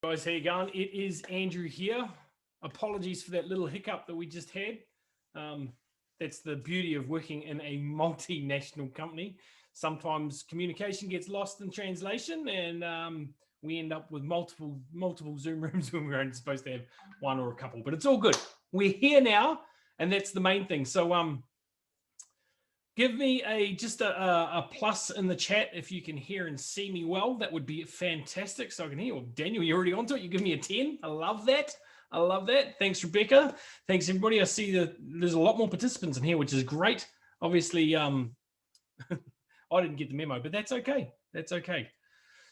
Guys, how you going? It is Andrew here. Apologies for that little hiccup that we just had. Um, that's the beauty of working in a multinational company. Sometimes communication gets lost in translation, and we end up with multiple Zoom rooms when we're only supposed to have one or a couple. But it's all good. We're here now, and that's the main thing. So give me a plus in the chat if you can hear and see me well. That would be fantastic. So I can hear. Well, Daniel, you're already onto it. You give me a 10. I love that. I love that. Thanks, Rebecca. Thanks, everybody. I see that there's a lot more participants in here, which is great. Obviously, I didn't get the memo, but that's okay. That's okay.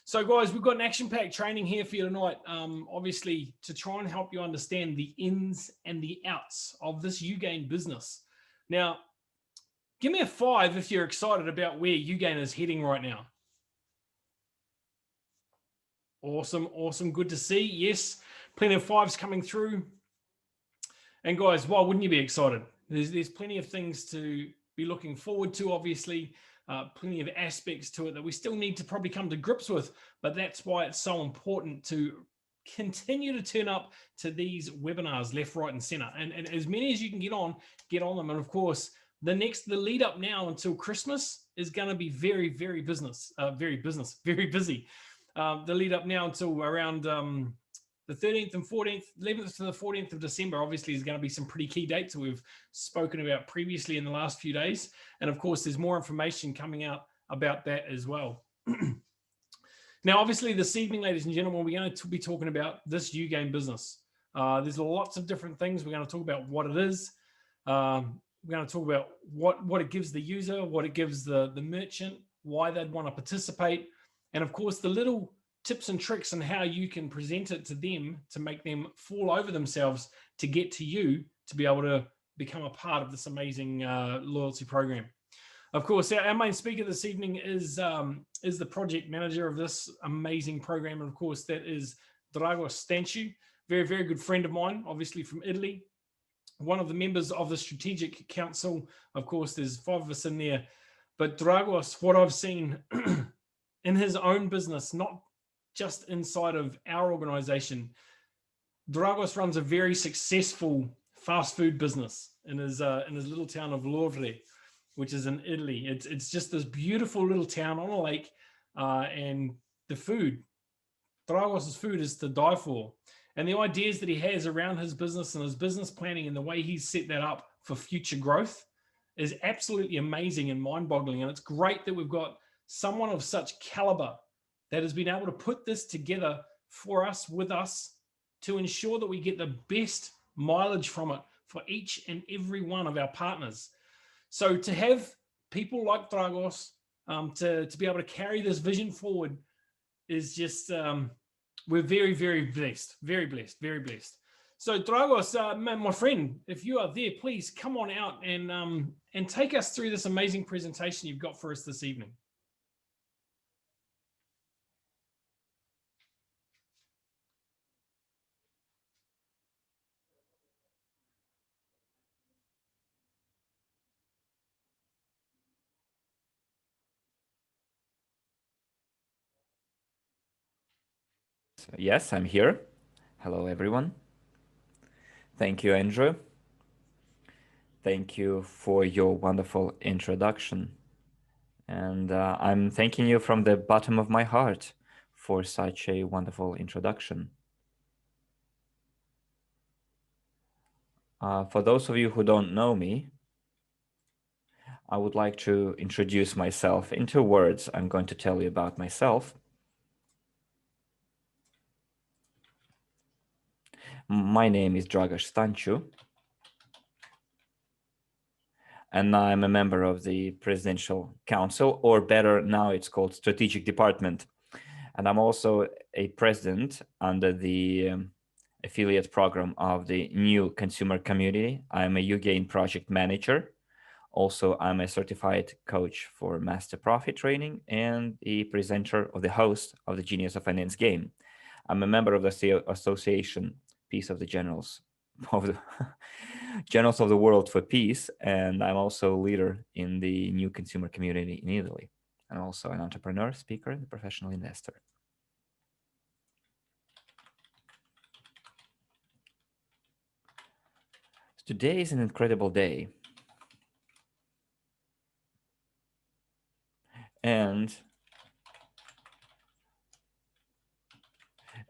So, guys, we've got an action-packed training here for you tonight, obviously, to try and help you understand the ins and the outs of this uGain business. Now, give me a 5 if you're excited about where uGain is heading right now. Awesome, awesome. Good to see. Yes, plenty of 5s coming through. And guys, why wouldn't you be excited? There's plenty of things to be looking forward to, obviously. Plenty of aspects to it that we still need to probably come to grips with. But that's why it's so important to continue to turn up to these webinars left, right, and center. And as many as you can get on them. And of course, the lead up now until Christmas is going to be very, very busy. The lead up now until around the 13th and 14th, 11th to the 14th of December, obviously, is going to be some pretty key dates that we've spoken about previously in the last few days. And of course, there's more information coming out about that as well. Now, obviously, this evening, ladies and gentlemen, we're going to be talking about this uGain business. There's lots of different things. We're going to talk about what it is. We're going to talk about what it gives the user, what it gives the merchant, why they'd want to participate, and of course, the little tips and tricks on how you can present it to them to make them fall over themselves to get to you to be able to become a part of this amazing loyalty program. Of course, our main speaker this evening is the project manager of this amazing program, and of course, that is Dragos Stanciu, very, very good friend of mine, obviously from Italy. One of the members of the Strategic Council. Of course, there's 5 of us in there. But Dragos, what I've seen in his own business, not just inside of our organization, Dragos runs a very successful fast food business in his little town of Lovre, which is in Italy. It's just this beautiful little town on a lake, and the food, Dragos's food is to die for. And the ideas that he has around his business and his business planning and the way he's set that up for future growth is absolutely amazing and mind-boggling. And it's great that we've got someone of such caliber that has been able to put this together for us, with us, to ensure that we get the best mileage from it for each and every one of our partners. So to have people like Dragos to be able to carry this vision forward is just... we're very, very blessed, very blessed, very blessed. So Dragos, my friend, if you are there, please come on out and take us through this amazing presentation you've got for us this evening. Yes, I'm here. Hello, everyone. Thank you, Andrew. Thank you for your wonderful introduction. And I'm thanking you from the bottom of my heart for such a wonderful introduction. For those of you who don't know me, I would like to introduce myself in 2 words. I'm going to tell you about myself. My name is Dragos Stanciu, and I'm a member of the Presidential Council, or better, now it's called Strategic Department. And I'm also a president under the affiliate program of the NEEW consumer community. I'm a uGain project manager. Also, I'm a certified coach for master profit training and the presenter of the host of the Genius of Finance game. I'm a member of the association Peace of the Generals of the Generals of the World for Peace, and I'm also a leader in the NEEW consumer community in Italy. I'm also an entrepreneur, speaker, and professional investor. Today is an incredible day. And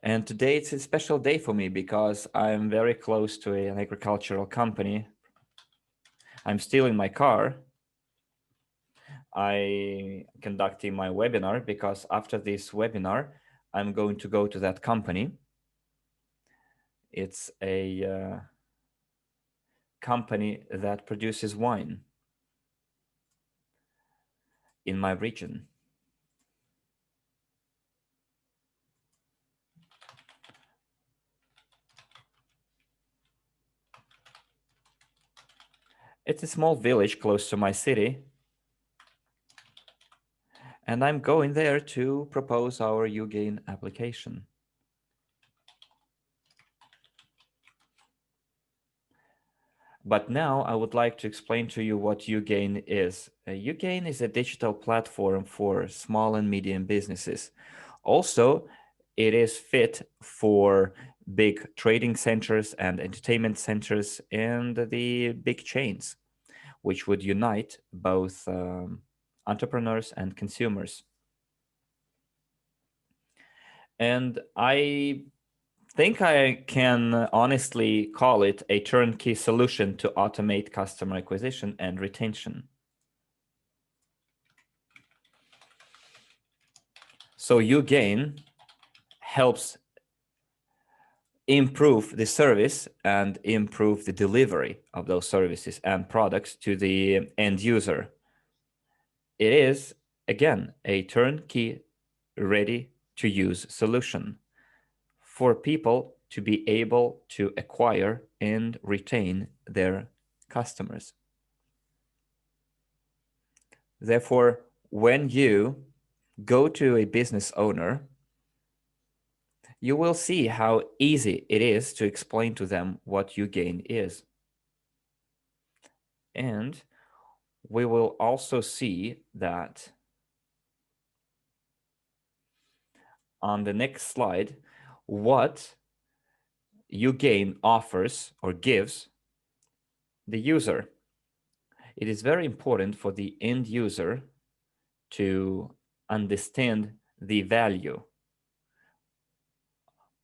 today it's a special day for me because I'm very close to an agricultural company. I'm still in my car. I conducting my webinar because after this webinar, I'm going to go to that company. It's a company that produces wine in my region. It's a small village close to my city. And I'm going there to propose our uGain application. But now I would like to explain to you what uGain is. uGain is a digital platform for small and medium businesses. Also, it is fit for big trading centers and entertainment centers and the big chains, which would unite both entrepreneurs and consumers. And I think I can honestly call it a turnkey solution to automate customer acquisition and retention. So uGain helps improve the service and improve the delivery of those services and products to the end user. It is, again, a turnkey, ready to use solution for people to be able to acquire and retain their customers. Therefore, when you go to a business owner, you will see how easy it is to explain to them what uGain is. And we will also see that on the next slide, what uGain offers or gives the user. It is very important for the end user to understand the value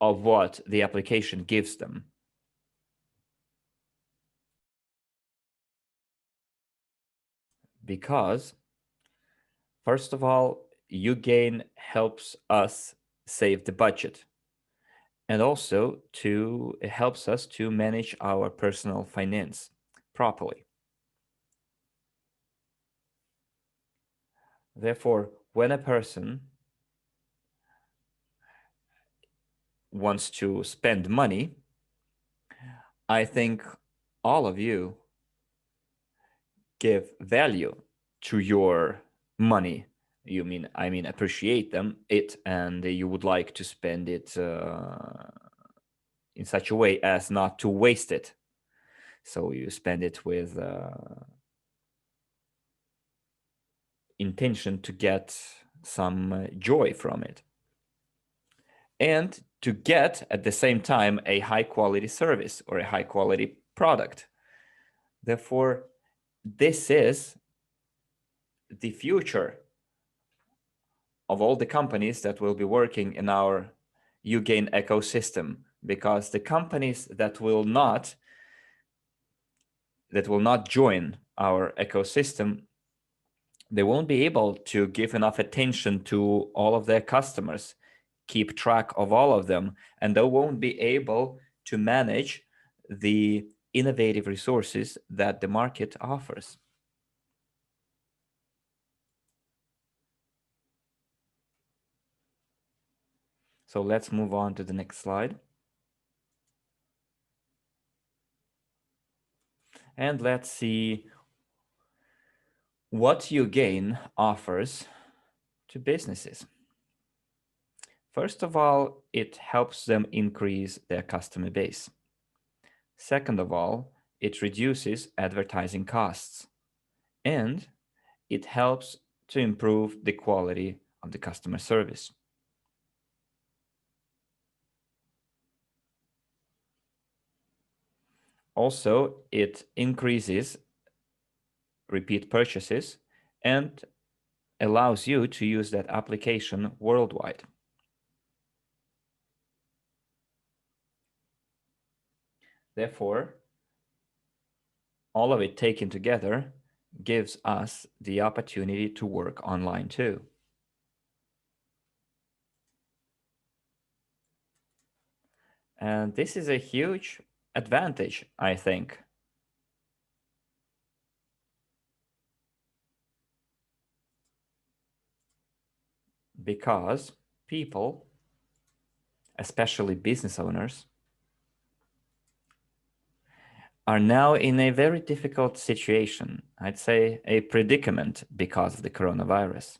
of what the application gives them. Because, first of all, uGain helps us save the budget. And also it helps us to manage our personal finance properly. Therefore, when a person wants to spend money, I think all of you give value to your money. I mean, appreciate it, and you would like to spend it in such a way as not to waste it. So you spend it with intention to get some joy from it. And to get at the same time a high quality service or a high quality product. Therefore, this is the future of all the companies that will be working in our uGain ecosystem, because the companies that will not join our ecosystem, they won't be able to give enough attention to all of their customers, keep track of all of them, and they won't be able to manage the innovative resources that the market offers. So let's move on to the next slide. And let's see what uGain offers to businesses. First of all, it helps them increase their customer base. Second of all, it reduces advertising costs. And it helps to improve the quality of the customer service. Also, it increases repeat purchases and allows you to use that application worldwide. Therefore, all of it taken together gives us the opportunity to work online too. And this is a huge advantage, I think. Because people, especially business owners, are now in a very difficult situation. I'd say a predicament because of the coronavirus.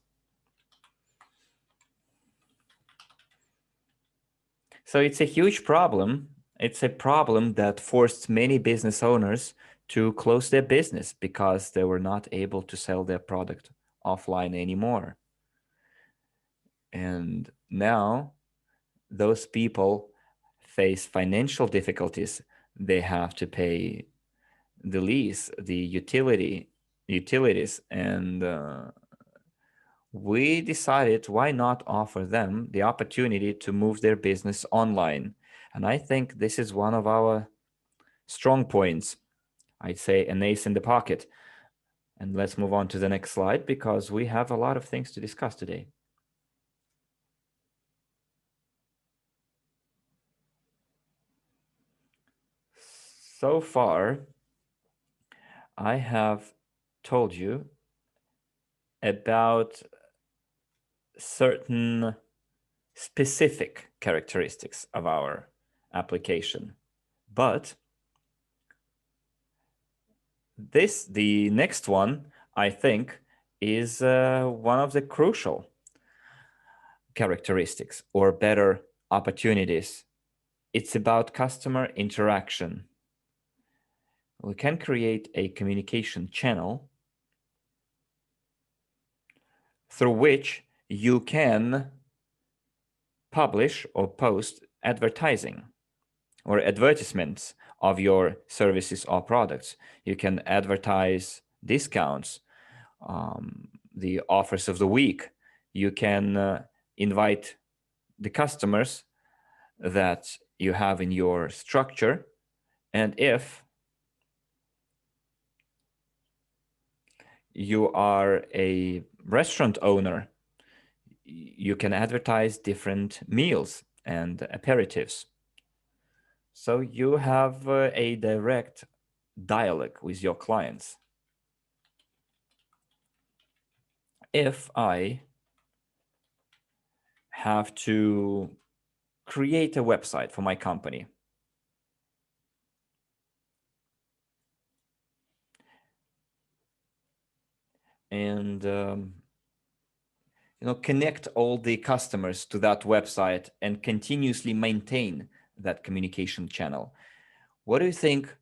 So it's a huge problem. It's a problem that forced many business owners to close their business because they were not able to sell their product offline anymore. And now those people face financial difficulties. They have to pay the lease, the utilities, and we decided why not offer them the opportunity to move their business online. And I think this is one of our strong points. I'd say an ace in the pocket. And let's move on to the next slide because we have a lot of things to discuss today. So far, I have told you about certain specific characteristics of our application. But the next one, I think, is one of the crucial characteristics or better opportunities. It's about customer interaction. We can create a communication channel through which you can publish or post advertising or advertisements of your services or products. You can advertise discounts, the offers of the week. You can invite the customers that you have in your structure. And if you are a restaurant owner, you can advertise different meals and aperitifs. So you have a direct dialogue with your clients. If I have to create a website for my company, and connect all the customers to that website and continuously maintain that communication channel, what do you think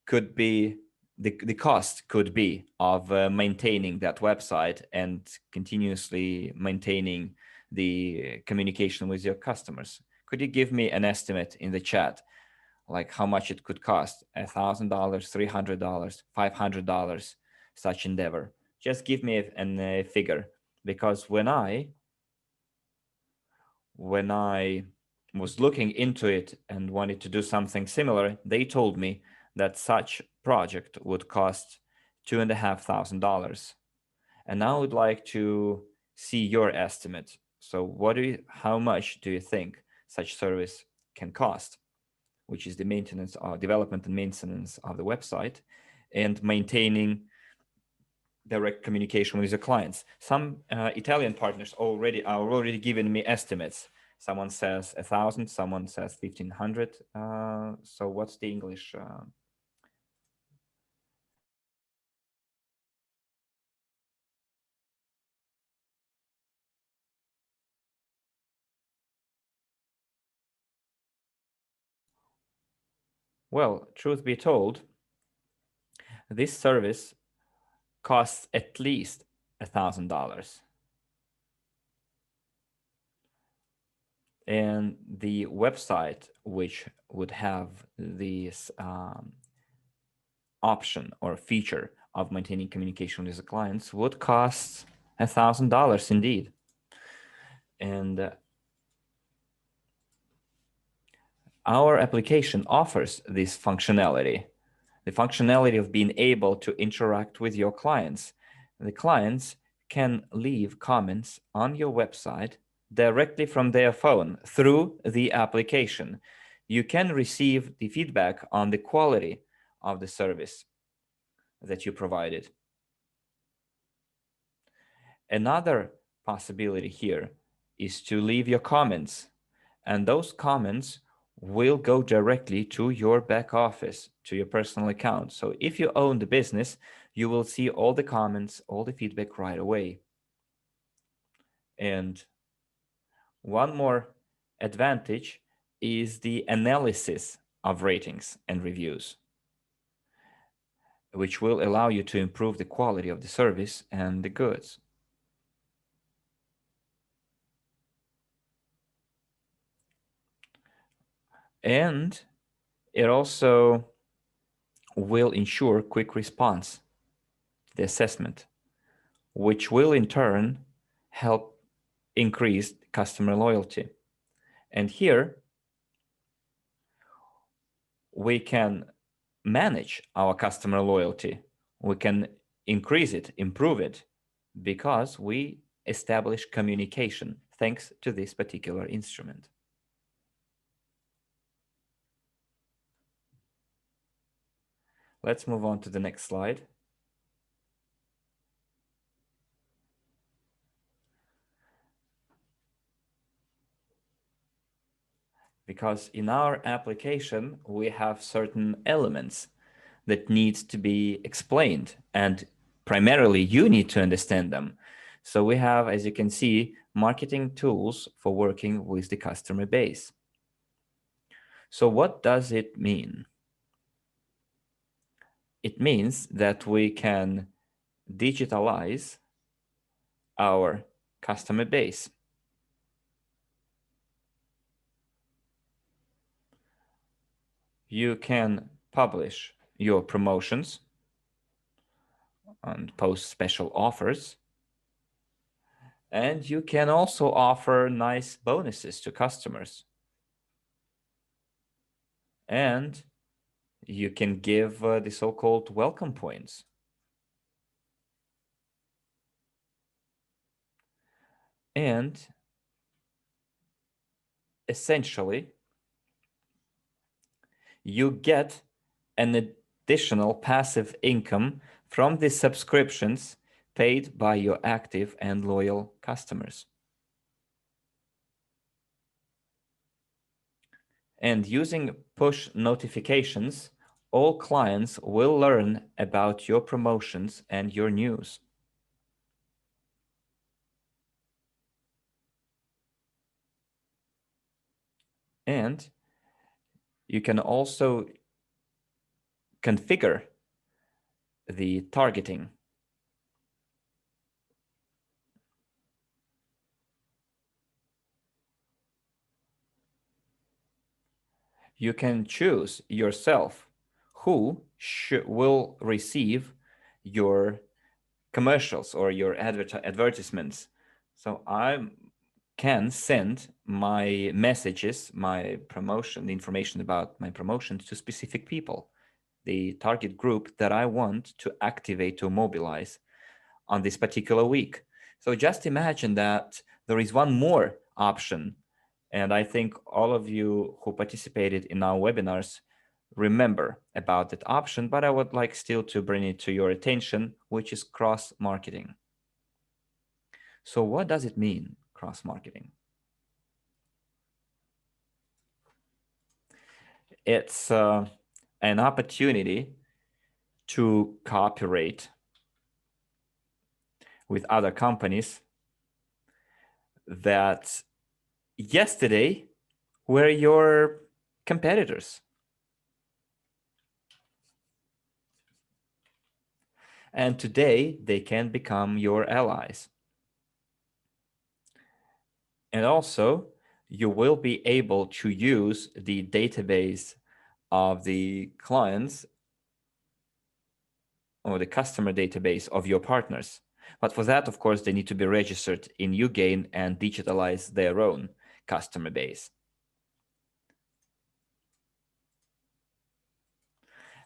could be the cost could be of maintaining that website and continuously maintaining the communication with your customers? Could you give me an estimate in the chat, like how much it could cost? $1,000, $300, $500, such endeavor? Just give me a figure, because when I was looking into it and wanted to do something similar, they told me that such project would cost $2,500. And now I would like to see your estimate. So how much do you think such service can cost, which is the maintenance or development and maintenance of the website and maintaining direct communication with the clients? Some Italian partners are already giving me estimates. Someone says 1,000, someone says 1,500. So what's the English? Well, truth be told, this service costs at least $1,000. And the website, which would have these option or feature of maintaining communication with the clients would cost $1,000 indeed. And our application offers this functionality, the functionality of being able to interact with your clients. The clients can leave comments on your website directly from their phone through the application. You can receive the feedback on the quality of the service that you provided. Another possibility here is to leave your comments, and those comments will go directly to your back office, to your personal account. So if you own the business, you will see all the comments, all the feedback right away. And one more advantage is the analysis of ratings and reviews, which will allow you to improve the quality of the service and the goods. And it also will ensure quick response to the assessment, which will in turn help increase customer loyalty. And here we can manage our customer loyalty. We can increase it, improve it, because we establish communication thanks to this particular instrument. Let's move on to the next slide. Because in our application, we have certain elements that need to be explained, and primarily you need to understand them. So we have, as you can see, marketing tools for working with the customer base. So what does it mean? It means that we can digitalize our customer base. You can publish your promotions and post special offers. And you can also offer nice bonuses to customers. And you can give the so-called welcome points. And essentially, you get an additional passive income from the subscriptions paid by your active and loyal customers. And using push notifications, all clients will learn about your promotions and your news. And you can also configure the targeting. You can choose yourself who will receive your commercials or your advertisements. So I can send my messages, my promotion, the information about my promotions to specific people, the target group that I want to activate to mobilize on this particular week. So just imagine that there is one more option. And I think all of you who participated in our webinars remember about that option, but I would like still to bring it to your attention, which is cross-marketing. So what does it mean, cross-marketing? It's an opportunity to cooperate with other companies that yesterday were your competitors. And today they can become your allies. And also, you will be able to use the database of the clients or the customer database of your partners. But for that, of course, they need to be registered in uGain and digitalize their own customer base.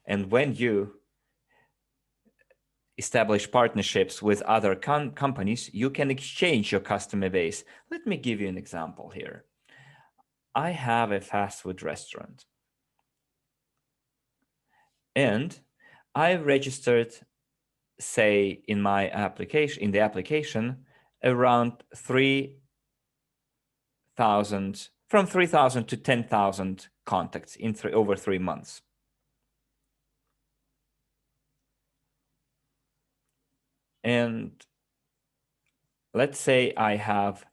And when you establish partnerships with other companies, you can exchange your customer base. Let me give you an example here. I have a fast food restaurant, and I registered, say, in my application, in the application, around 3,000, from 3,000 to 10,000 contacts in over 3 months. And let's say I have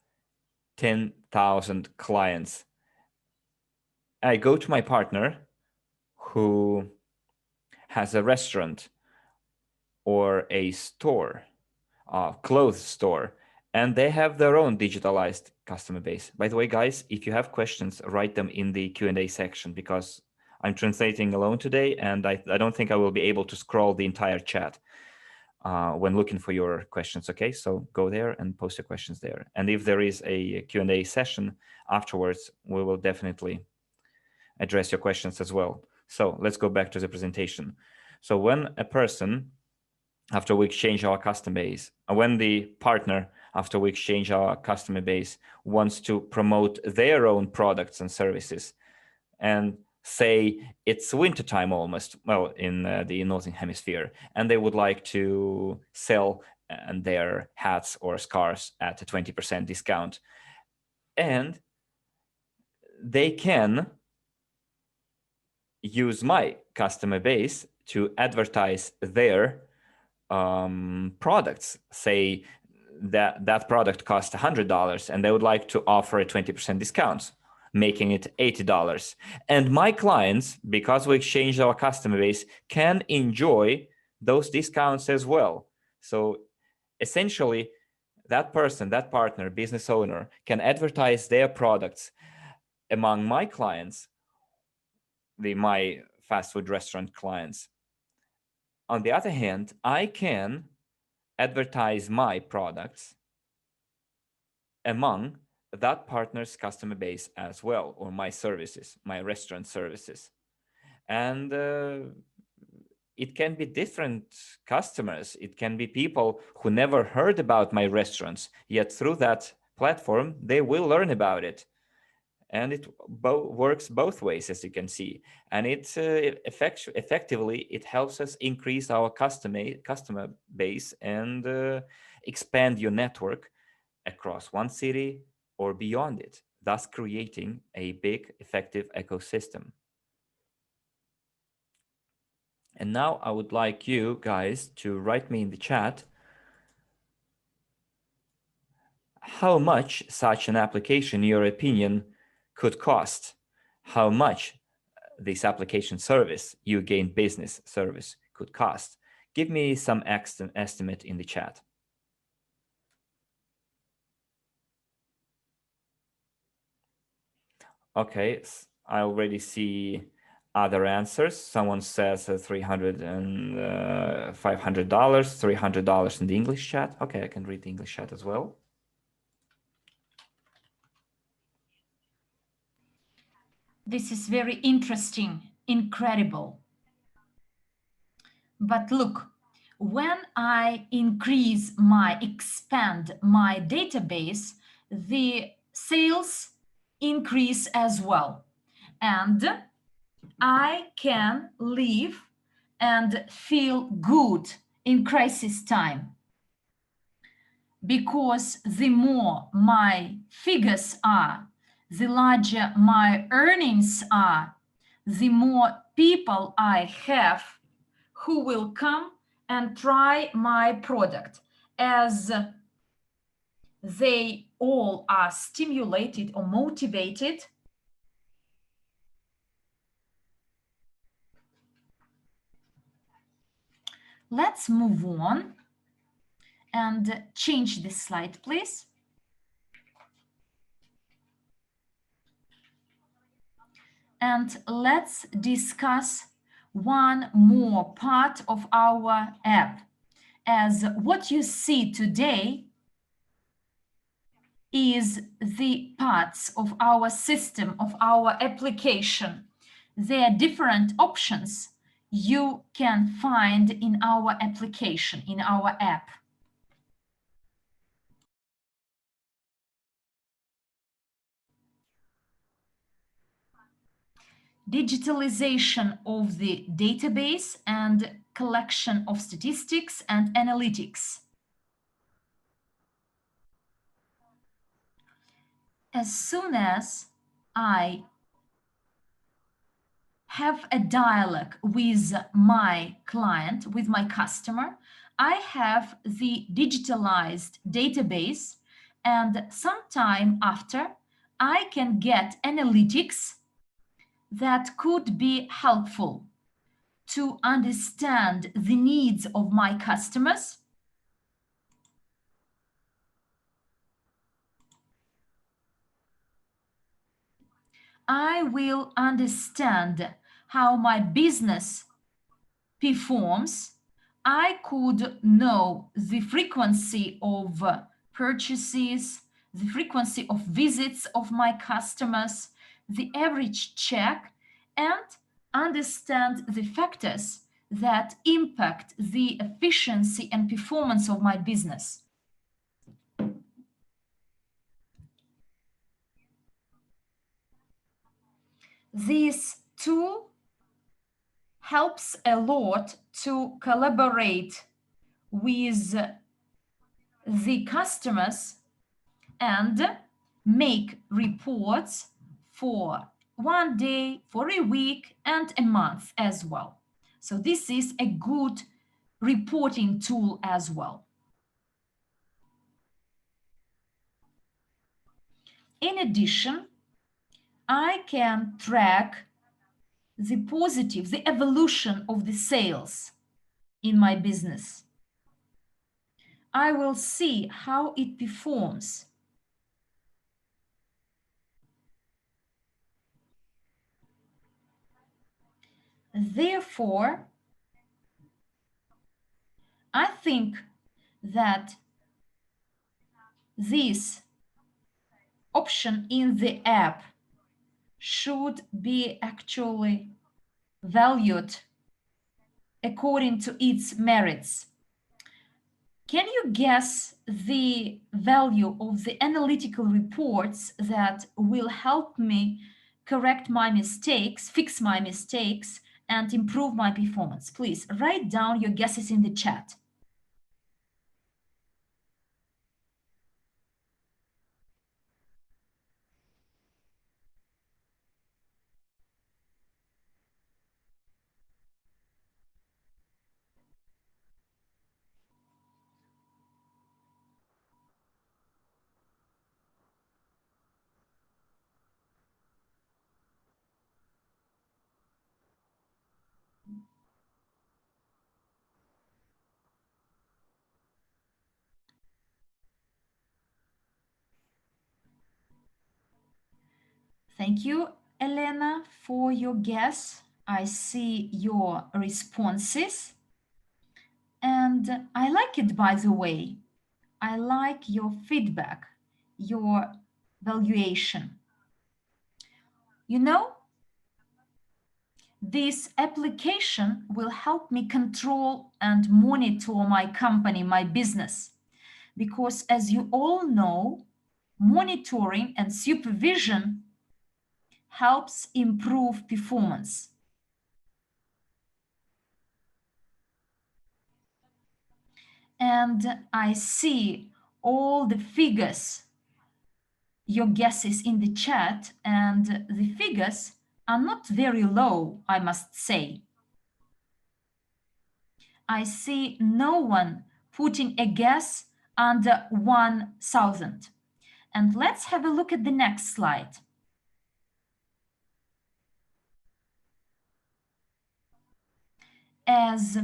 10,000 clients. I go to my partner who has a restaurant or a store, a clothes store, and they have their own digitalized customer base. By the way, guys, if you have questions, write them in the Q&A section, because I'm translating alone today, and I don't think I will be able to scroll the entire chat when looking for your questions. Okay, so go there and post your questions there. And if there is a Q&A session afterwards, we will definitely address your questions as well. So let's go back to the presentation. So when a person, after we exchange our customer base, when the partner, after we exchange our customer base, wants to promote their own products and services, and say it's wintertime almost, well, in the Northern Hemisphere, and they would like to sell their hats or scarves at a 20% discount, and they can use my customer base to advertise their products. Say that product costs $100 and they would like to offer a 20% discount, making it $80. And my clients, because we exchanged our customer base, can enjoy those discounts as well. So essentially, that person, that partner, business owner, can advertise their products among my clients, my fast food restaurant clients. On the other hand, I can advertise my products among that partner's customer base as well, or my services, my restaurant services. And it can be different customers. It can be people who never heard about my restaurants, yet through that platform, they will learn about it. And it works both ways, as you can see. And it's effectively, it helps us increase our customer base and expand your network across one city or beyond it, thus creating a big, effective ecosystem. And now I would like you guys to write me in the chat how much such an application, in your opinion, could cost, how much this application service, uGain business service, could cost. Give me some estimate in the chat. Okay, I already see other answers. Someone says $300 and $500, $300 in the English chat. Okay, I can read the English chat as well. This is very interesting, incredible. But look, when I expand my database, the sales increase as well. And I can live and feel good in crisis time. Because the more my figures are, the larger my earnings are, the more people I have who will come and try my product, as they all are stimulated or motivated. Let's move on and change this slide, please. And let's discuss one more part of our app, as what you see today is the parts of our system, of our application. There are different options you can find in our application, in our app. Digitalization of the database and collection of statistics and analytics. As soon as I have a dialogue with my client, with my customer, I have the digitalized database, and sometime after, I can get analytics that could be helpful to understand the needs of my customers I will understand how my business performs. I could know the frequency of purchases, the frequency of visits of my customers, the average check, and understand the factors that impact the efficiency and performance of my business. This tool helps a lot to collaborate with the customers and make reports for 1 day, for a week, and a month as well. So this is a good reporting tool as well. In addition, I can track the positive, the evolution of the sales in my business. I will see how it performs. Therefore, I think that this option in the app should be actually valued according to its merits. Can you guess the value of the analytical reports that will help me correct my mistakes, fix my mistakes, and improve my performance? Please write down your guesses in the chat. Thank you, Elena, for your guess. I see your responses. And I like it, by the way. I like your feedback, your valuation. You know, this application will help me control and monitor my company, my business. Because as you all know, monitoring and supervision helps improve performance. And I see all the figures, your guesses in the chat, and the figures are not very low, I must say. I see no one putting a guess under 1,000. And let's have a look at the next slide. As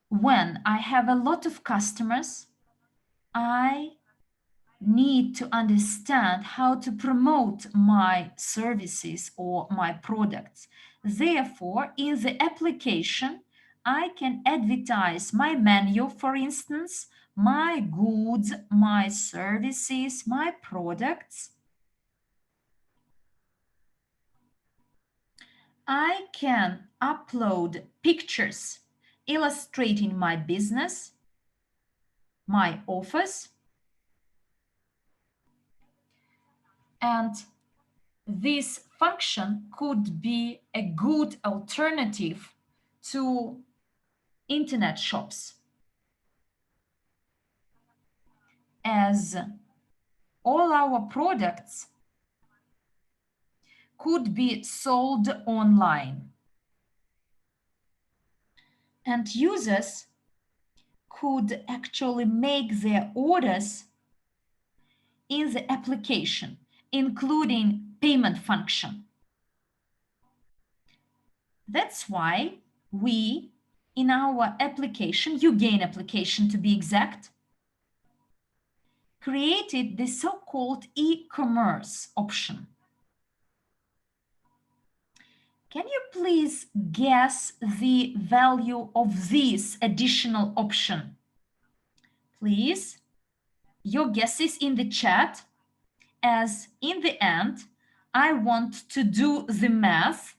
when I have a lot of customers, I need to understand how to promote my services or my products. Therefore, in the application, I can advertise my menu, for instance, my goods, my services, my products. I can upload pictures illustrating my business, my offers, and this function could be a good alternative to internet shops, as all our products could be sold online. And users could actually make their orders in the application, including payment function. That's why we, in our application, uGain application to be exact, created the so-called e-commerce option. Can you please guess the value of this additional option? Please, your guesses in the chat, as in the end, I want to do the math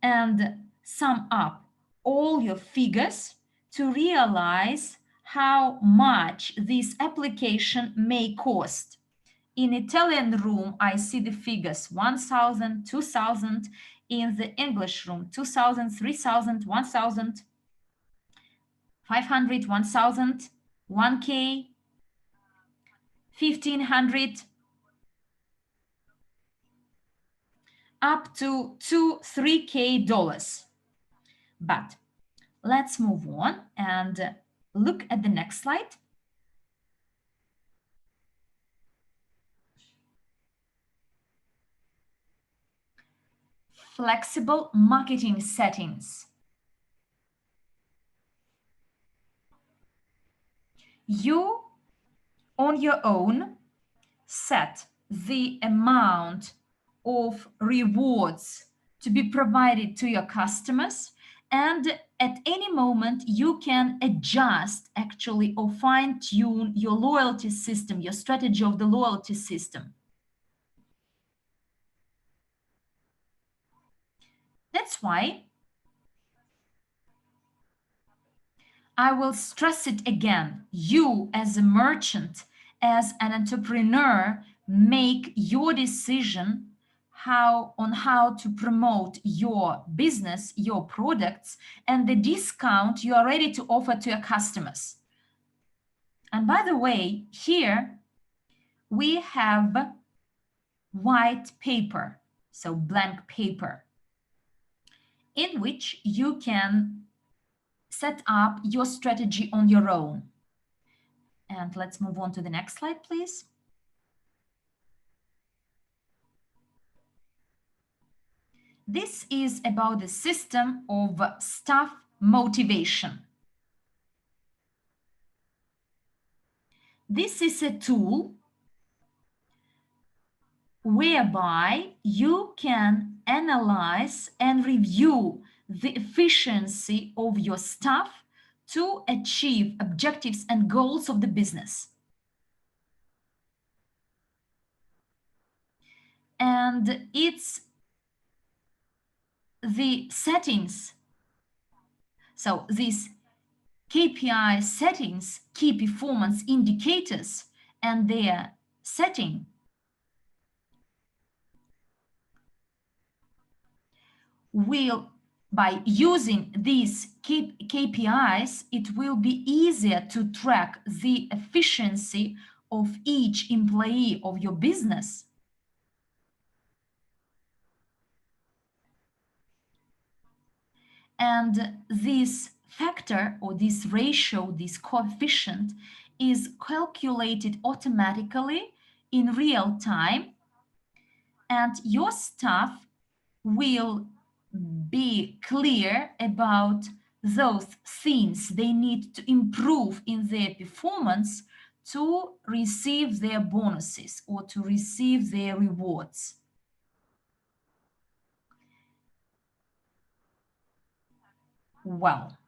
and sum up all your figures to realize how much this application may cost. In Italian room, I see the figures 1,000, 2,000. In the English room, 2,000, 3,000, 1,000, 500, 1,000, 1K, 1,500, up to $2-3K. But let's move on and look at the next slide. Flexible marketing settings. You, on your own, set the amount of rewards to be provided to your customers, and at any moment you can adjust actually or fine-tune your loyalty system, your strategy of the loyalty system. That's why I will stress it again. You as a merchant, as an entrepreneur, make your decision on how to promote your business, your products, and the discount you are ready to offer to your customers. And by the way, here we have white paper, so blank paper, in which you can set up your strategy on your own. And let's move on to the next slide, please. This is about the system of staff motivation. This is a tool whereby you can analyze and review the efficiency of your staff to achieve objectives and goals of the business. And it's the settings, so these KPI settings, key performance indicators, and their setting will, by using these KPIs, it will be easier to track the efficiency of each employee of your business. And this factor or this ratio, this coefficient, is calculated automatically in real time, and your staff will be clear about those things they need to improve in their performance to receive their bonuses or to receive their rewards? Well,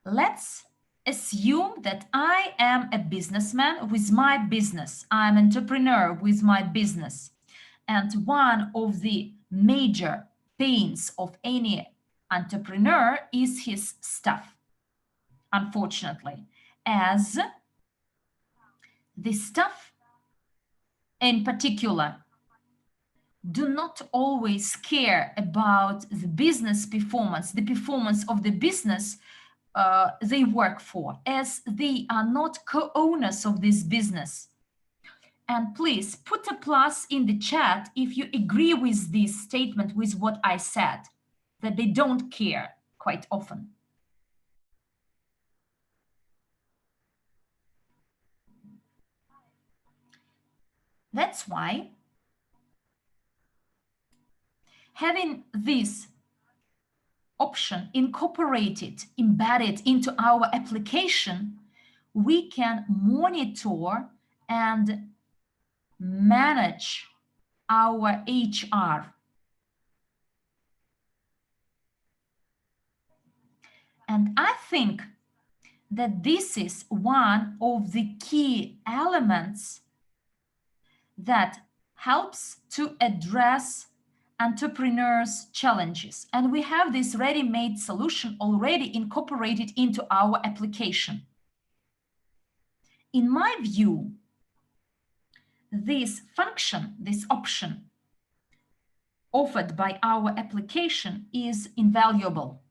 let's assume that I am a businessman with my business. I'm an entrepreneur with my business. And one of the major pains of any entrepreneur is his staff, unfortunately, as the staff in particular do not always care about the business performance, the performance of the business they work for, as they are not co-owners of this business. And please put a plus in the chat if you agree with this statement, with what I said, that they don't care quite often. That's why having this option incorporated, embedded into our application, we can monitor and manage our HR. And I think that this is one of the key elements that helps to address entrepreneurs' challenges. And we have this ready-made solution already incorporated into our application. In my view, this function, this option offered by our application is invaluable,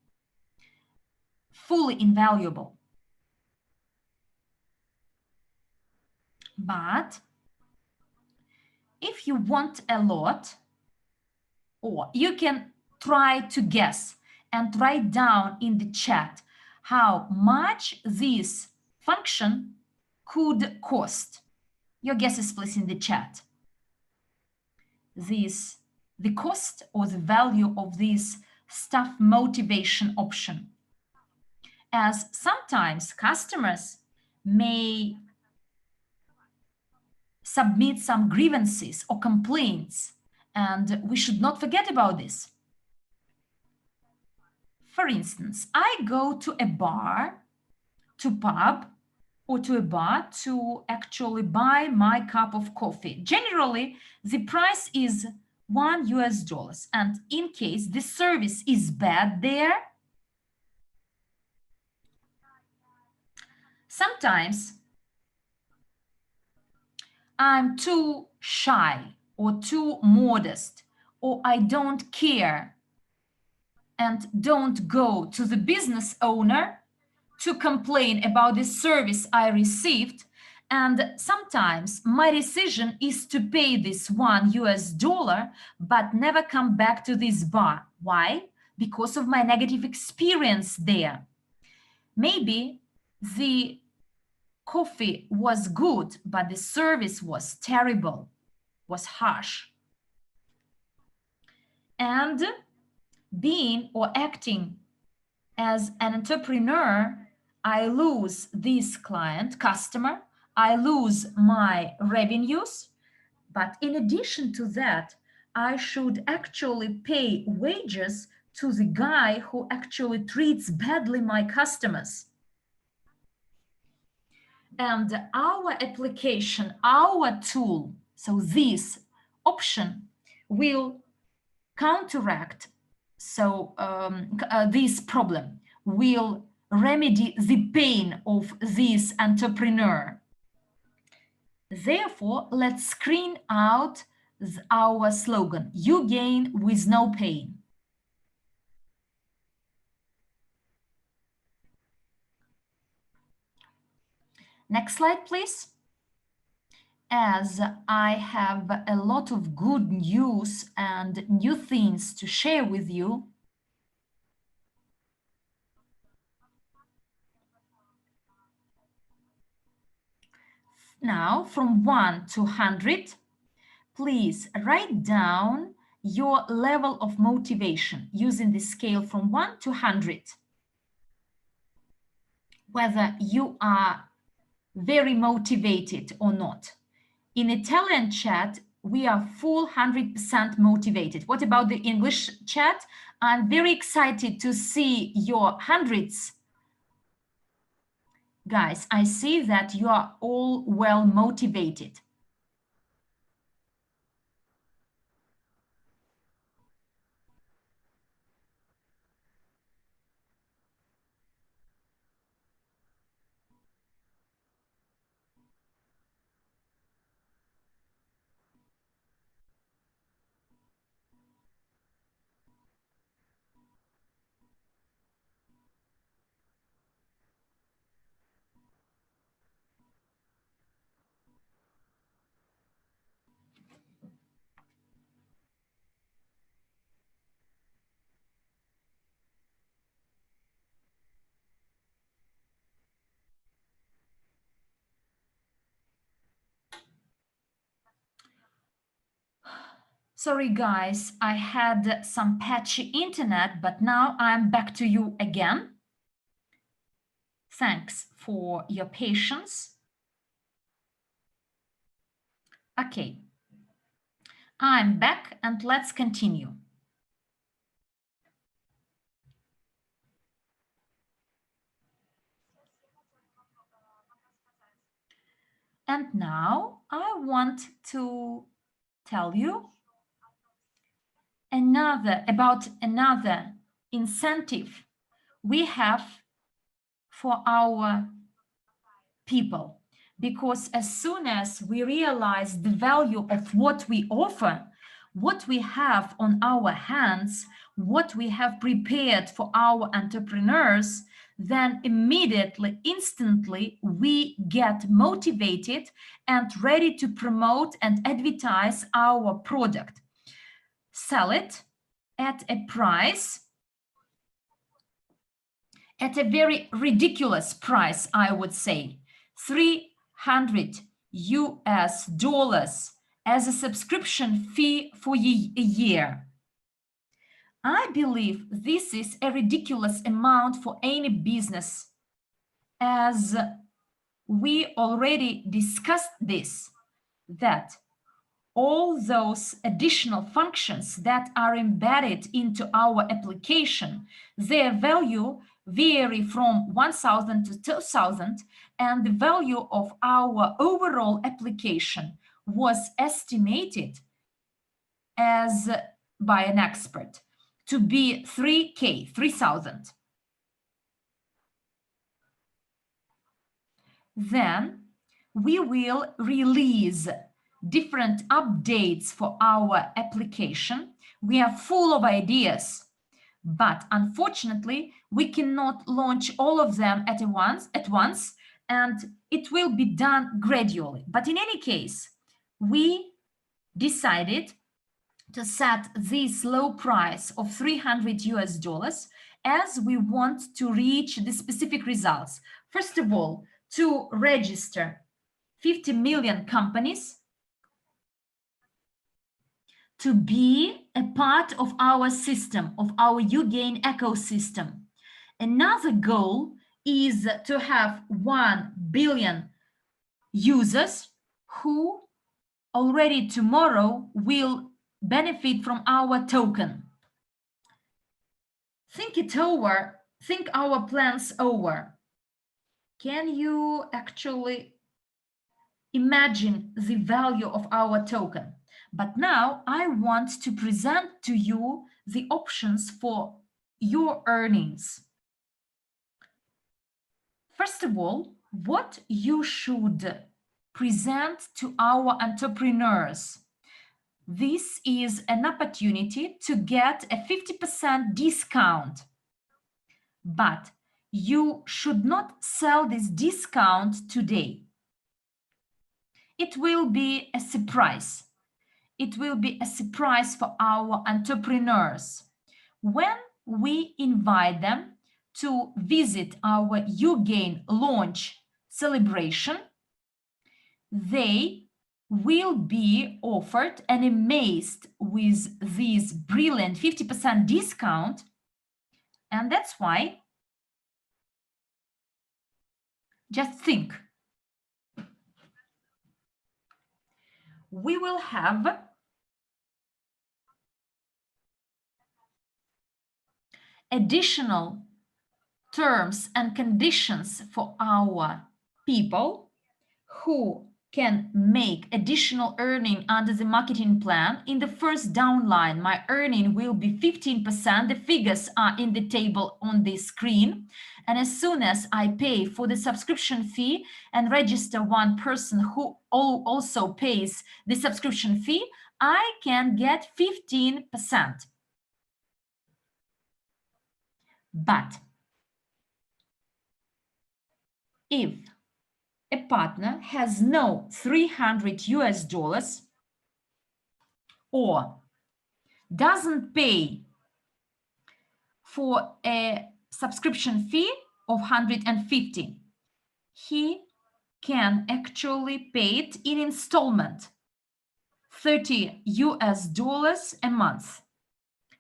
fully invaluable. But if you want a lot, or you can try to guess and write down in the chat how much this function could cost. Your guesses, please, in the chat. The cost or the value of this staff motivation option. As sometimes customers may submit some grievances or complaints, and we should not forget about this. For instance, I go to a bar, to pub, or to a bar to actually buy my cup of coffee. Generally, the price is $1, and in case the service is bad there, sometimes I'm too shy or too modest, or I don't care and don't go to the business owner to complain about the service I received. And sometimes my decision is to pay this $1, but never come back to this bar. Why? Because of my negative experience there. Maybe the coffee was good, but the service was terrible, was harsh. And being or acting as an entrepreneur, I lose this customer, I lose my revenues, but in addition to that, I should actually pay wages to the guy who actually treats badly my customers. And our application, our tool, so this option will counteract this problem, will remedy the pain of this entrepreneur. Therefore, let's screen out our slogan, uGain with no pain. Next slide, please. As I have a lot of good news and new things to share with you, now from 1 to 100, please write down your level of motivation using the scale from 1 to 100. Whether you are very motivated or not? In Italian chat, we are full 100% motivated. What about the English chat? I'm very excited to see your hundreds. Guys, I see that you are all well motivated. Sorry guys, I had some patchy internet, but now I'm back to you again. Thanks for your patience. Okay, I'm back and let's continue. And now I want to tell you about another incentive we have for our people, because as soon as we realize the value of what we offer, what we have on our hands, what we have prepared for our entrepreneurs, then immediately, instantly, we get motivated and ready to promote and advertise our product. Sell it at a price, at a very ridiculous price, I would say, $300 as a subscription fee for a year. I believe this is a ridiculous amount for any business, as we already discussed this, that all those additional functions that are embedded into our application, their value vary from 1,000 to 2,000, and the value of our overall application was estimated as by an expert to be 3,000. Then we will release different updates for our application. We are full of ideas, but unfortunately, we cannot launch all of them at once, and it will be done gradually. But in any case, we decided to set this low price of $300 as we want to reach the specific results. First of all, to register 50 million companies, to be a part of our system, of our uGain ecosystem. Another goal is to have 1 billion users who already tomorrow will benefit from our token. Think it over, think our plans over. Can you actually imagine the value of our token? But now I want to present to you the options for your earnings. First of all, what you should present to our entrepreneurs. This is an opportunity to get a 50% discount, but you should not sell this discount today. It will be a surprise. It will be a surprise for our entrepreneurs when we invite them to visit our uGain launch celebration. They will be offered and amazed with this brilliant 50% discount. And that's why, just think, we will have additional terms and conditions for our people who can make additional earning under the marketing plan. In the first downline, my earning will be 15%. The figures are in the table on the screen. And as soon as I pay for the subscription fee and register one person who also pays the subscription fee, I can get 15%. But if a partner has no $300 or doesn't pay for a subscription fee of 150, he can actually pay it in installment, $30 a month.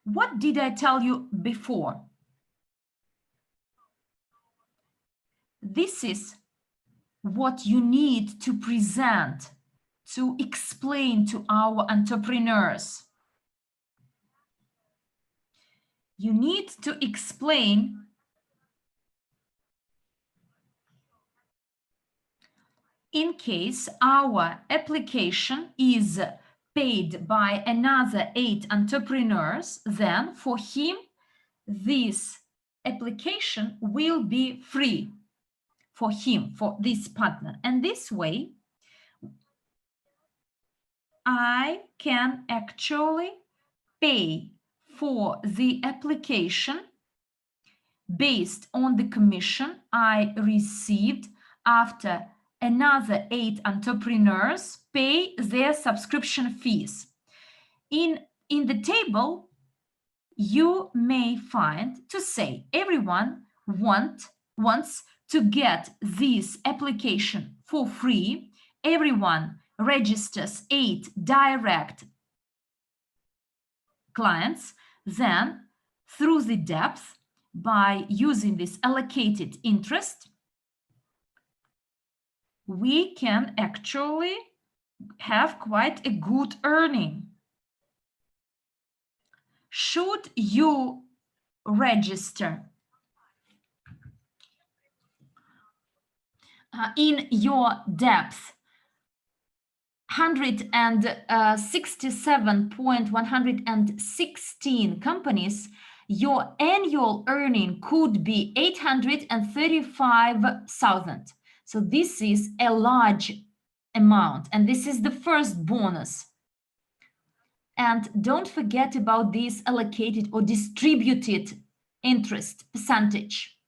What did I tell you before? This is what you need to present, to explain to our entrepreneurs. You need to explain in case our application is paid by another 8 entrepreneurs, then for him, this application will be free for him, for this partner. And this way, I can actually pay for the application based on the commission I received after another 8 entrepreneurs pay their subscription fees. In the table, you may find to say everyone wants to get this application for free. Everyone registers 8 direct clients. Then, through the depth, by using this allocated interest, we can actually have quite a good earning. Should you register in your depth 167.116 companies, your annual earning could be 835,000. So this is a large amount, and this is the first bonus. And don't forget about this allocated or distributed interest percentage.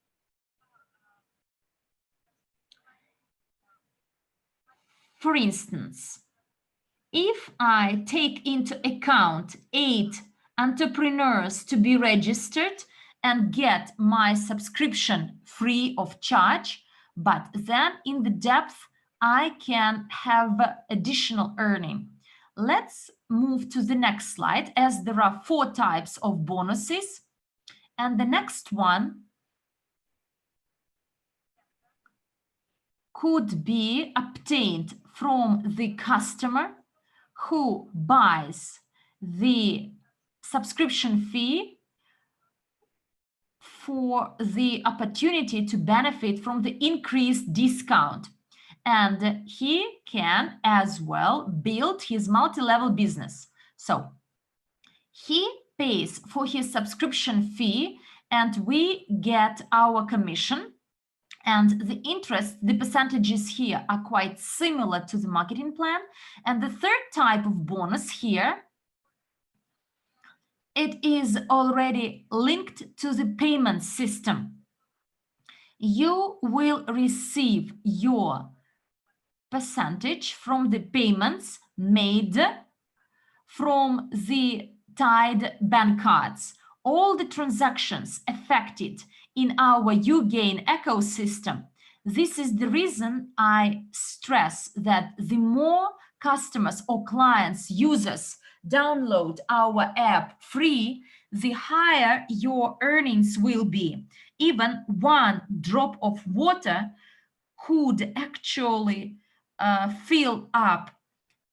For instance, if I take into account 8 entrepreneurs to be registered and get my subscription free of charge, but then in the depth, I can have additional earning. Let's move to the next slide, as there are 4 types of bonuses. And the next one could be obtained from the customer who buys the subscription fee for the opportunity to benefit from the increased discount. And he can as well build his multi-level business. So he pays for his subscription fee and we get our commission. And the interest, the percentages here are quite similar to the marketing plan. And the third type of bonus here, it is already linked to the payment system. You will receive your percentage from the payments made from the tied bank cards. All the transactions affected in our uGain ecosystem. This is the reason I stress that the more customers or clients, users download our app free, the higher your earnings will be. Even one drop of water could actually fill up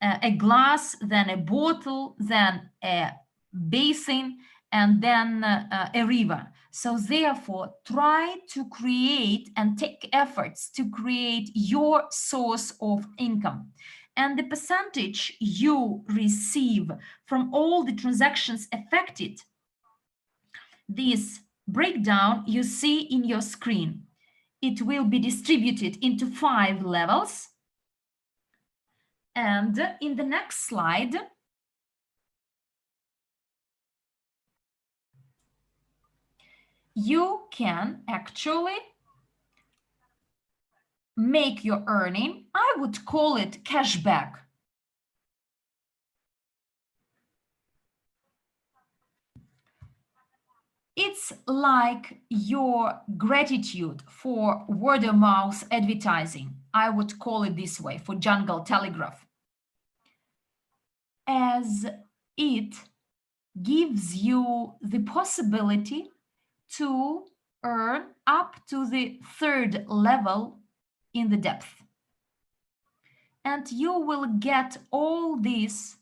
a glass, then a bottle, then a basin, and then a river. So therefore, try to create and take efforts to create your source of income. And the percentage you receive from all the transactions affected, this breakdown you see in your screen. It will be distributed into 5 levels. And in the next slide, you can actually make your earning. I would call it cashback. It's like your gratitude for word of mouth advertising. I would call it this way for Jungle Telegraph, as it gives you the possibility to earn up to the 3rd level in the depth. And you will get all this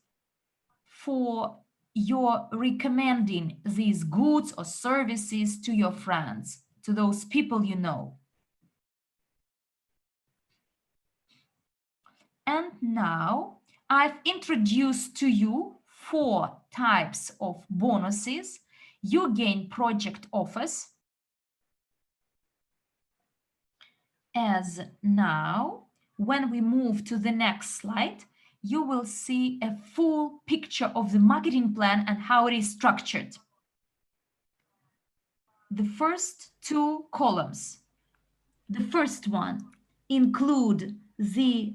for your recommending these goods or services to your friends, to those people you know. And now I've introduced to you 4 types of bonuses uGain project offers. As now, when we move to the next slide, you will see a full picture of the marketing plan and how it is structured. The first 2 columns, the first one include the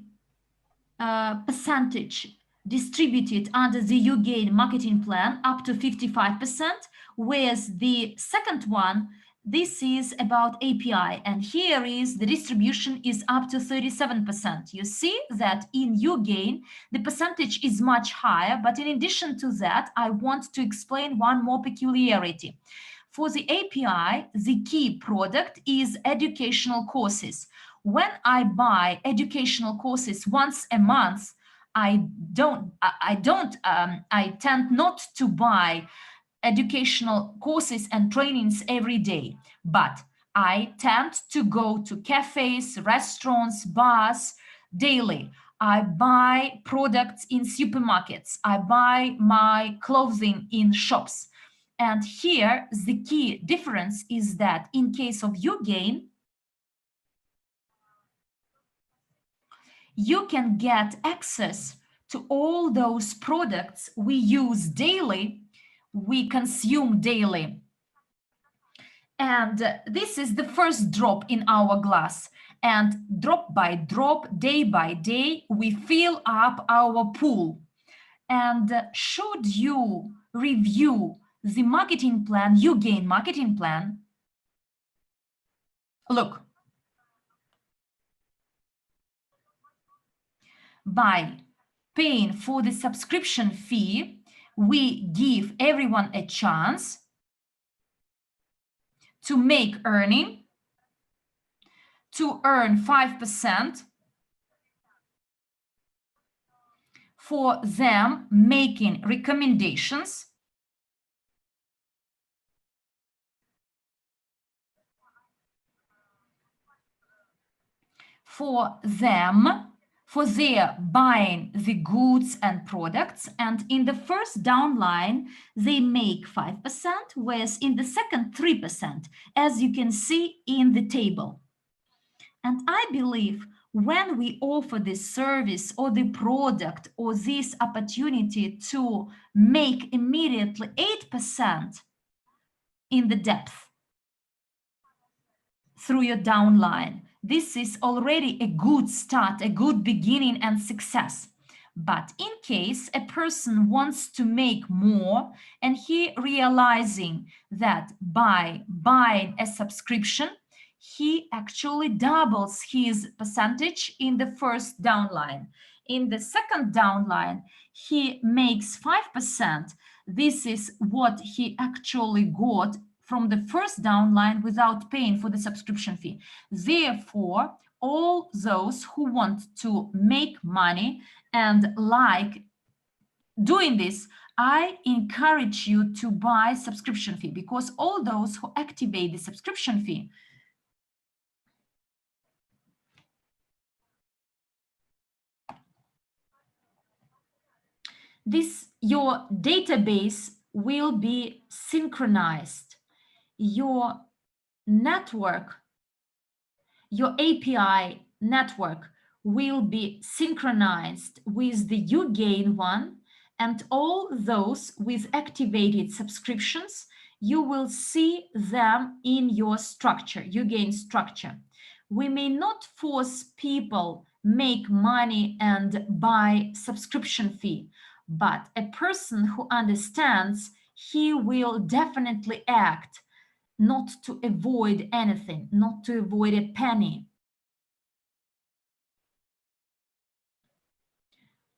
percentage distributed under the uGain marketing plan up to 55%, whereas the second one, this is about API, and here is the distribution is up to 37%. You see that in uGain, the percentage is much higher, but in addition to that, I want to explain one more peculiarity. For the API, the key product is educational courses. When I buy educational courses once a month, I tend not to buy educational courses and trainings every day, but I tend to go to cafes, restaurants, bars daily. I buy products in supermarkets. I buy my clothing in shops. And here, the key difference is that in case of uGain, you can get access to all those products we use daily, we consume daily. And this is the first drop in our glass. And drop by drop, day by day, we fill up our pool. And should you review the marketing plan, uGain marketing plan, look, by paying for the subscription fee, we give everyone a chance to make earning, to earn 5% for them making recommendations, for them, for their buying the goods and products, and in the first downline they make 5%, whereas in the second 3%, as you can see in the table. And I believe when we offer this service or the product or this opportunity to make immediately 8% in the depth through your downline, this is already a good start, a good beginning and success. But in case a person wants to make more and he realizing that by buying a subscription, he actually doubles his percentage in the first downline. In the second downline, he makes 5%. This is what he actually got from the first downline without paying for the subscription fee. Therefore, all those who want to make money and like doing this, I encourage you to buy subscription fee, because all those who activate the subscription fee, your database will be synchronized. Your network, your API network will be synchronized with the uGain one, and all those with activated subscriptions, you will see them in your structure, uGain structure. We may not force people make money and buy subscription fee, but a person who understands, he will definitely act not to avoid anything, not to avoid a penny.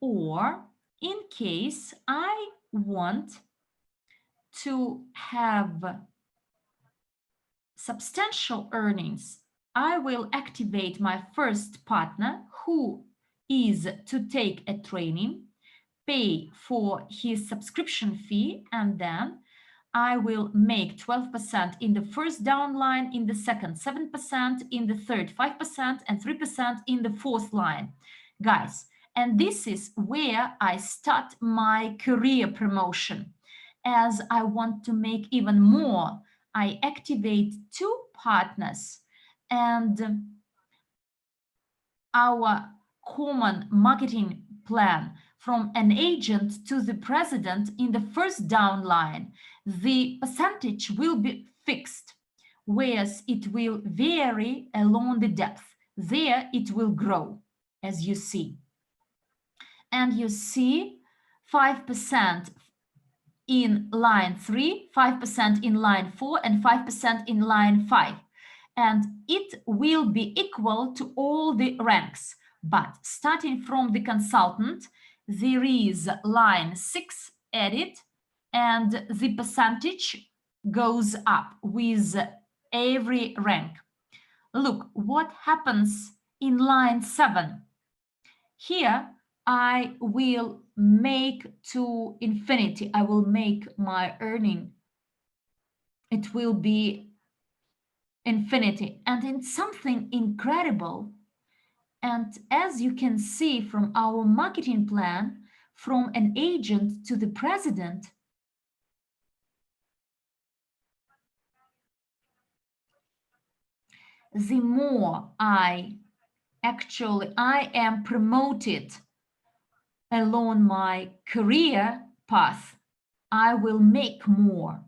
Or in case I want to have substantial earnings, I will activate my first partner who is to take a training, pay for his subscription fee, and then I will make 12% in the first downline, in the second 7%, in the third 5%, and 3% in the fourth line. Guys, and this is where I start my career promotion. As I want to make even more, I activate 2 partners, and our common marketing plan from an agent to the president in the first downline, the percentage will be fixed, whereas it will vary along the depth. There it will grow, as you see. And you see 5% in line 3, 5% in line 4, and 5% in line 5. And it will be equal to all the ranks. But starting from the consultant, there is line 6 added, and the percentage goes up with every rank. Look what happens in line 7. Here, I will make to infinity. I will make my earning. It will be infinity, and it's something incredible. And as you can see from our marketing plan, from an agent to the president, the more I am promoted along my career path, I will make more.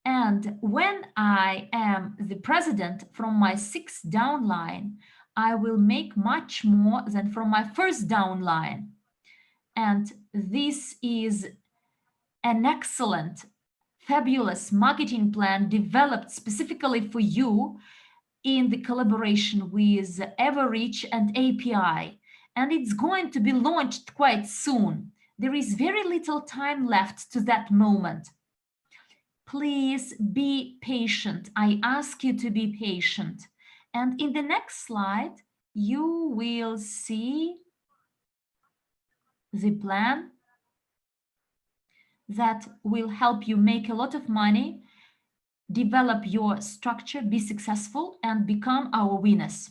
And when I am the president from my 6th downline, I will make much more than from my first downline. And this is an excellent, fabulous marketing plan developed specifically for you in the collaboration with Evorich and API. And it's going to be launched quite soon. There is very little time left to that moment. Please be patient. I ask you to be patient. And in the next slide, you will see the plan that will help you make a lot of money, develop your structure, be successful, and become our winners.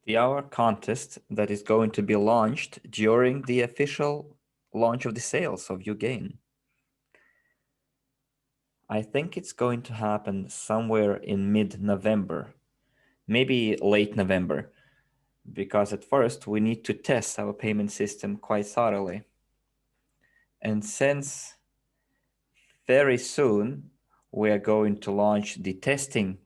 The hour contest that is going to be launched during the official launch of the sales of uGain. I think it's going to happen somewhere in mid-November, maybe late November, because at first we need to test our payment system quite thoroughly. And since very soon we are going to launch the testing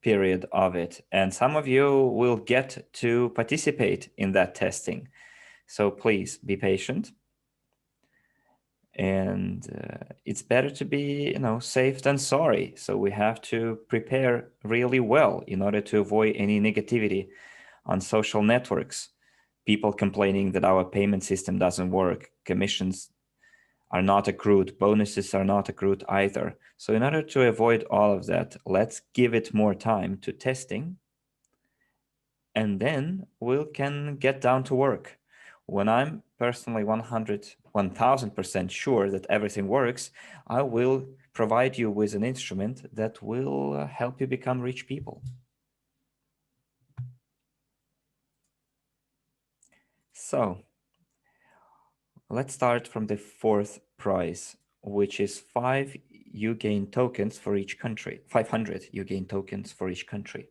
period of it, and some of you will get to participate in that testing. So please be patient. And it's better to be, safe than sorry. So we have to prepare really well in order to avoid any negativity on social networks. People complaining that our payment system doesn't work, commissions are not accrued, bonuses are not accrued either. So in order to avoid all of that, let's give it more time to testing. and then we can get down to work. When I'm personally 1000% sure that everything works, I will provide you with an instrument that will help you become rich people. So let's start from the fourth prize, which is 5 uGain tokens for each country, 500 uGain tokens for each country.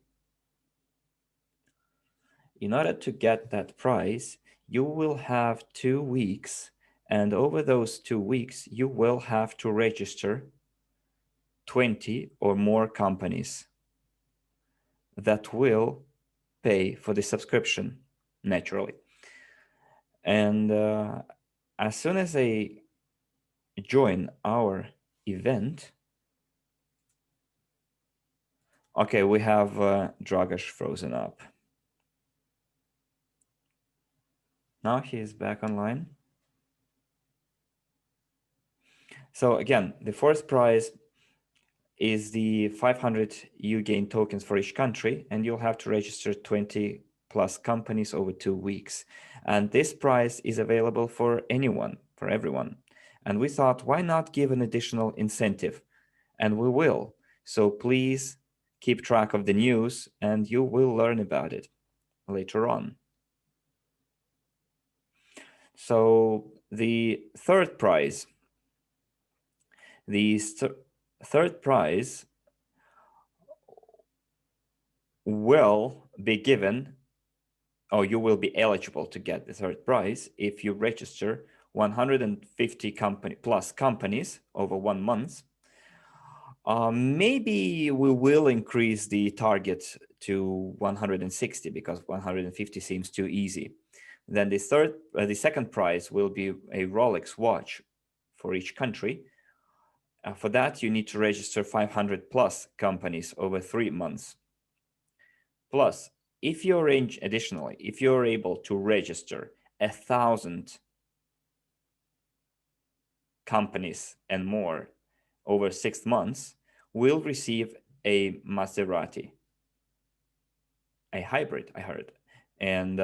In order to get that prize, you will have 2 weeks, and over those 2 weeks, you will have to register 20 or more companies that will pay for the subscription naturally. And as soon as they join our event, okay, we have Dragosh frozen up. Now he is back online. So again, the fourth prize is the 500 uGain tokens for each country, and you'll have to register 20 plus companies over 2 weeks. And this prize is available for anyone, for everyone. And we thought, why not give an additional incentive? And we will. So please keep track of the news and you will learn about it later on. So the third prize, third prize will be given, or you will be eligible to get the third prize if you register 150 plus companies over 1 month. Maybe we will increase the target to 160 because 150 seems too easy. Then the second prize will be a Rolex watch for each country. For that, you need to register 500 plus companies over 3 months. Plus, if you're additionally, if you're able to register 1,000 companies and more over 6 months, will receive a Maserati, a hybrid, I heard. And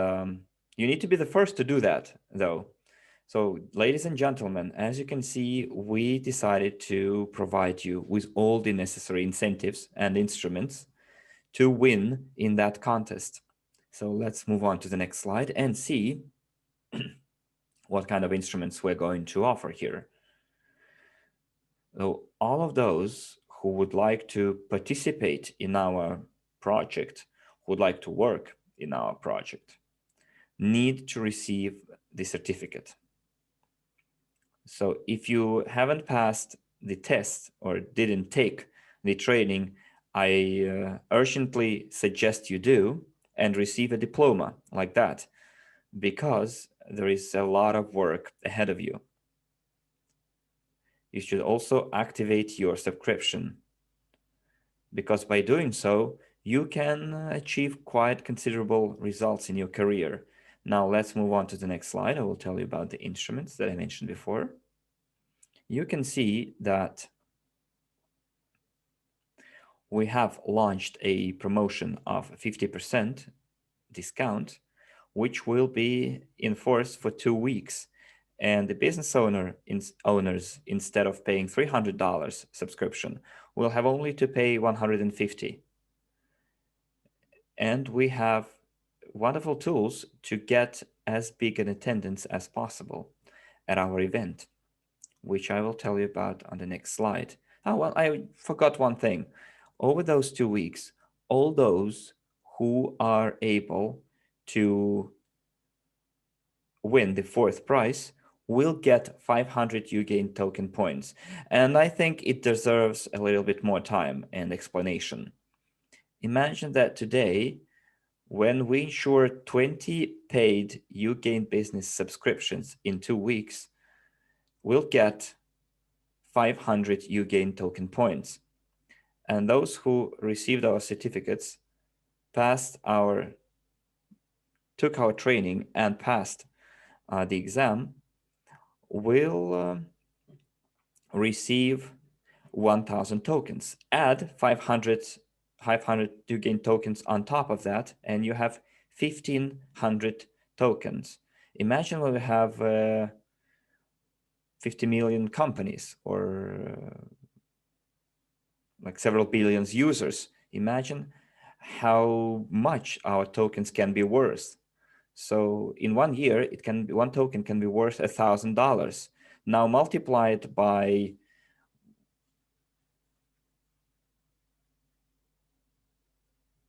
you need to be the first to do that, though. So, ladies and gentlemen, as you can see, we decided to provide you with all the necessary incentives and instruments to win in that contest. So let's move on to the next slide and see what kind of instruments we're going to offer here. So all of those who would like to participate in our project, who would like to work in our project, need to receive the certificate. So if you haven't passed the test or didn't take the training, I urgently suggest you do and receive a diploma like that, because there is a lot of work ahead of you. You should also activate your subscription, because by doing so, you can achieve quite considerable results in your career. Now let's move on to the next slide. I will tell you about the instruments that I mentioned before. You can see that we have launched a promotion of 50% discount, which will be in force for 2 weeks. And the business owners, instead of paying $300 subscription, will have only to pay $150. And we have wonderful tools to get as big an attendance as possible at our event, which I will tell you about on the next slide. Oh, well, I forgot one thing. Over those 2 weeks, all those who are able to win the fourth prize will get 500 uGain token points. And I think it deserves a little bit more time and explanation. Imagine that today, when we ensure 20 paid uGain business subscriptions in 2 weeks, we'll get 500 uGain token points. And those who received our certificates, took our training and passed the exam, will receive 1,000 tokens. Add 500 uGain tokens on top of that, and you have 1,500 tokens. Imagine when we have 50 million companies or like several billions users. Imagine how much our tokens can be worth. So in 1 year, one token can be worth $1,000. Now multiply it by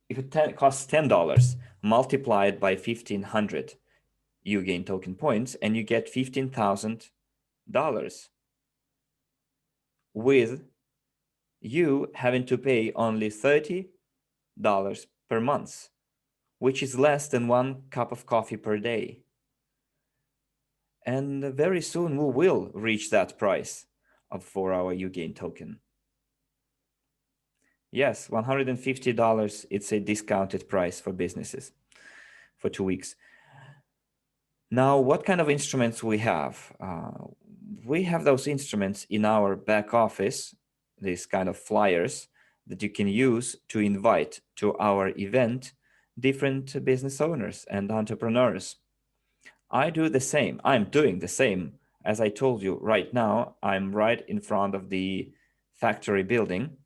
if it costs $10, multiply it by 1,500 uGain token points, and you get $15,000 with you having to pay only $30 per month, which is less than 1 cup of coffee per day. And very soon we will reach that price for our uGain token. Yes, $150, it's a discounted price for businesses for 2 weeks. Now, what kind of instruments we have? We have those instruments in our back office, these kind of flyers that you can use to invite to our event different business owners and entrepreneurs. I do the same. I'm doing the same. As I told you, right now, I'm right in front of the factory building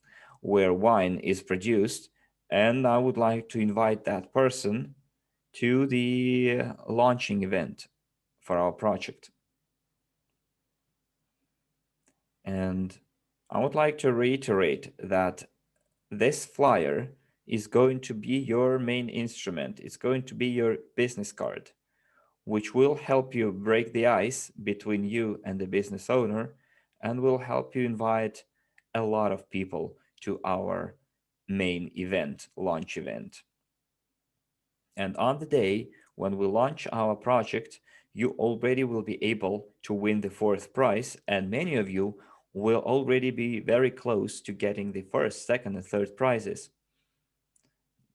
where wine is produced, and I would like to invite that person to the launching event for our project. And I would like to reiterate that this flyer is going to be your main instrument. It's going to be your business card, which will help you break the ice between you and the business owner and will help you invite a lot of people to our main event, launch event. And on the day when we launch our project, you already will be able to win the 4th prize, and many of you will already be very close to getting the 1st, 2nd, and 3rd prizes.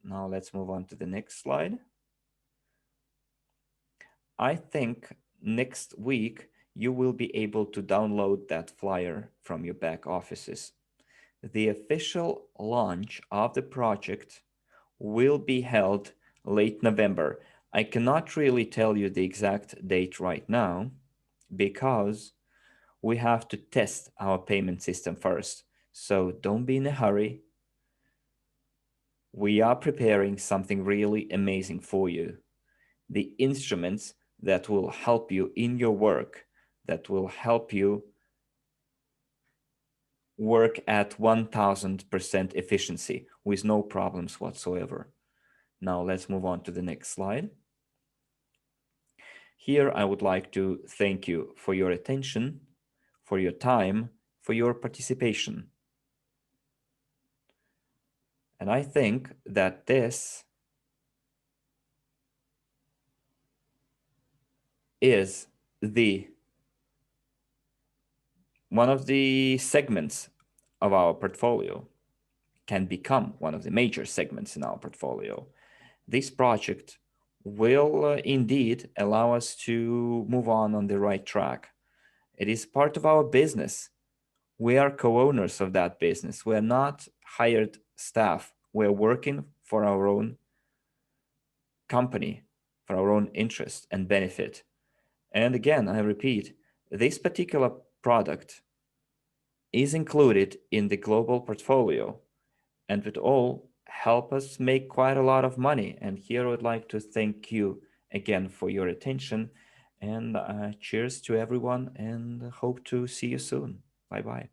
Now let's move on to the next slide. I think next week you will be able to download that flyer from your back offices. The official launch of the project will be held late November. I cannot really tell you the exact date right now because we have to test our payment system first. So don't be in a hurry. We are preparing something really amazing for you. The instruments that will help you in your work, that will help you work at 1000% efficiency with no problems whatsoever. Now let's move on to the next slide. Here I would like to thank you for your attention, for your time, for your participation. And I think that this is one of the segments of our portfolio, can become one of the major segments in our portfolio. This project will indeed allow us to move on the right track. It is part of our business. We are co-owners of that business. We are not hired staff. We are working for our own company, for our own interest and benefit. And again, I repeat, this particular product is included in the global portfolio and would all help us make quite a lot of money. And here I would like to thank you again for your attention, and cheers to everyone, and hope to see you soon. Bye-bye.